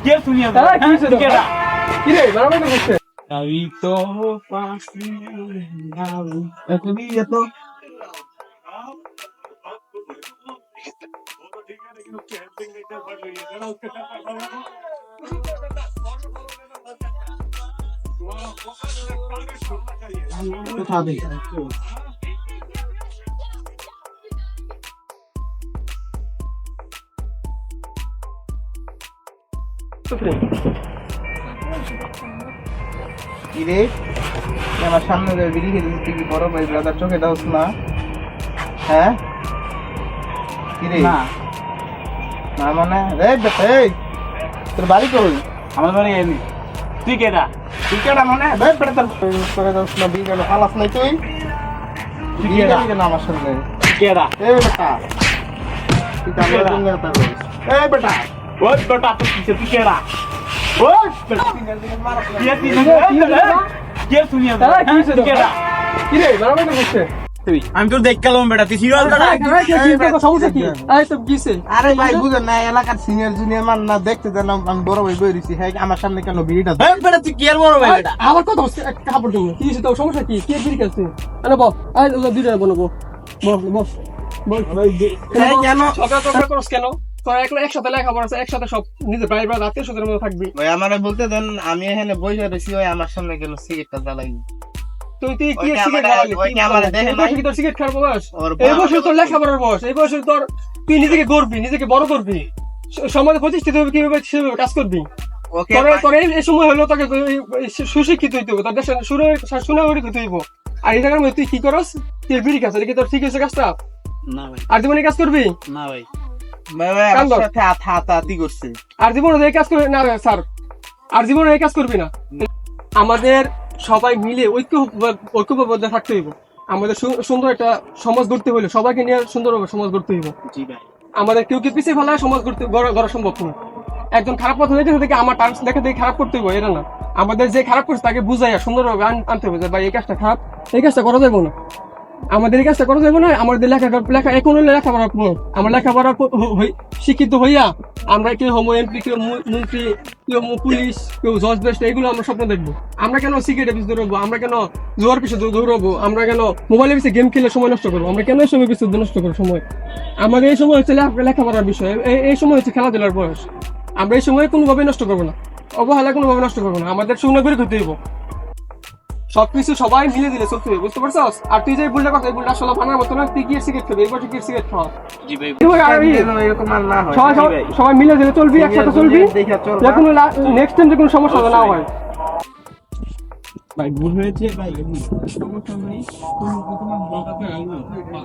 কে শুনিয়া কি হইছে তো? কি রে বারবার তো বলছে আমি তো পাশে তুমি এত কোথা থেকে কিরে আমার সামনে বিড়ি খেতে তুই কি বড় ভাই ব্রাদার চোখে দাওস না? হ্যাঁ কিরে না না মানে এই বেটা এই তোর বাড়ি কই? আমার বাড়ি এনি তুই কেডা তুই কেডা মানে এই বেটা তোর করে দাওস না বিড়ি কেন খালাস নাই তুই? তুই বিড়ি কেডা খাবি কেন আমার সামনে? কেডা এই বেটা তুই তো আমার সঙ্গে কথা বলিস। এই বেটা ওই বেটা তুই কেডা ওই বেটা কে শুনিয়া কি হইছে তো? কেডা কি রে বারবার তো বলছে আমি তোর দেখ গেলাম বেটা তুই সিরিয়াল সমস্যা কি এই তো কিছে আরে ভাই বুঝেন না এলাকার সিনিয়র জুনিয়র মান না দেখতে দেন আমি বড় ভাই বই রইছি হ্যাঁ আমার সামনে কেন বিড়িটা দেয়? বেটা তুই কি আর বড় ভাই বেটা আমার কথা হচ্ছে কাপড় দেবো কি হইছে তো সমস্যা কি কে বিড়ি খাচ্ছে আরে বল আই দুইটা বলবো বল বল বল এই কেন সকাল সকাল করছ কেন তোরা একসাথে লেখাপড়া আছে একসাথে সব নিজের ভাই ব্রাদার আত্মীয় স্বজনের মধ্যে থাকবি ভাই আমারে বলতে দেন আমি এখানে বসে রইছি ওই আমার সামনে কেন সিগারেটটা জ্বালাই তুই কি ওই সিগারেট ক্যামেরা- খাওয়ালি ওই ক্যামেরা দেখে এই বয়সে কি তোর সিগারেট খাওয়ার বয়স ওর এই বাবা বয়সে তোর বলছে। লেখাপড়ার বয়স এই বয়সে তোর তুই নিজেকে গড়বি নিজেকে বড় করবি সমাজে প্রতিষ্ঠিত হবে কিভাবে সেভাবে কাজ করবি ওকে তোর তোর এই সময় হলো তোকে সুশিক্ষিত হইতে হবে তোর দেশের সুনাগরিক হইতে হইব আর এই জায়গার মধ্যে তুই কি করস তুই বিড়ি খাস এটা কি তোর ঠিক হয়েছে কাজটা না ভাই আর জীবনে কাজ করবি না ভাই ভাই ভাই আমার কান্দর। সাথে হাতাহাতি করছে আর জীবনে এই কাজ করবি না স্যার আর জীবনে এই কাজ করবি না আমাদের সবাই মিলে ঐক্যবদ্ধ থাকতে হইব আমাদের সুন্দর একটা সমাজ গড়তে হইলে সবাইকে নিয়ে সুন্দরভাবে সমাজ গড়তে হইব জি ভাই আমাদের কেউ পিছিয়ে ফেলা সমাজ গড়া সম্ভব না একজন খারাপ পথে দেখে থেকে আমার টার্মস দেখে দেখে খারাপ করতে হইব এটা না আমাদের যে খারাপ করছে তাকে বুঝাইয়া সুন্দরভাবে আনতে হবে যে ভাই এই কাজটা খারাপ এই কাজটা করা যাবে না আমাদের এই কাজটা করা যাবে না আমাদের লেখা এখন হলে লেখাপড়া আমার লেখাপড়া শিক্ষিত হইয়া আমরা কেউ হবো এমপি কেউ মন্ত্রী কেউ পুলিশ কেউ জজ বেস্ট এগুলো আমরা স্বপ্ন দেখবো আমরা কেন সিগারেটের পিছনে দৌড়বো আমরা কেন জোয়ার পিছনে দৌড়বো আমরা কেন মোবাইলের পিছনে গেম খেলে সময় নষ্ট করবো আমরা কেন এই সময় পিছনে নষ্ট করবো সময় আমাদের এই সময় হচ্ছে লেখাপড়ার বিষয় এই সময় হচ্ছে খেলাধুলার বয়স আমরা এই সময় কোনোভাবে নষ্ট করবো না অবহেলা কোনোভাবে নষ্ট করবো না আমাদের সুনাগরিক হতে হইব সবকিছু সবাই মিলে দিলে চলতে হবে বুঝতে পারছস আর তুই যে বুলটা কথা এই বুলটা আসলে বানার মতো না তুই কি সিগারেট খাবি এবার কি সিগারেট খাওয়া জি ভাই এরকম আর না হয় সবাই মিলে দিলে চলবি একসাথে চলবি দেখা চল যে কোনো নেক্সট টাইম যে কোনো সমস্যা না হয় ভাই ভুল হয়েছে ভাই সমস্যা নেই তোমার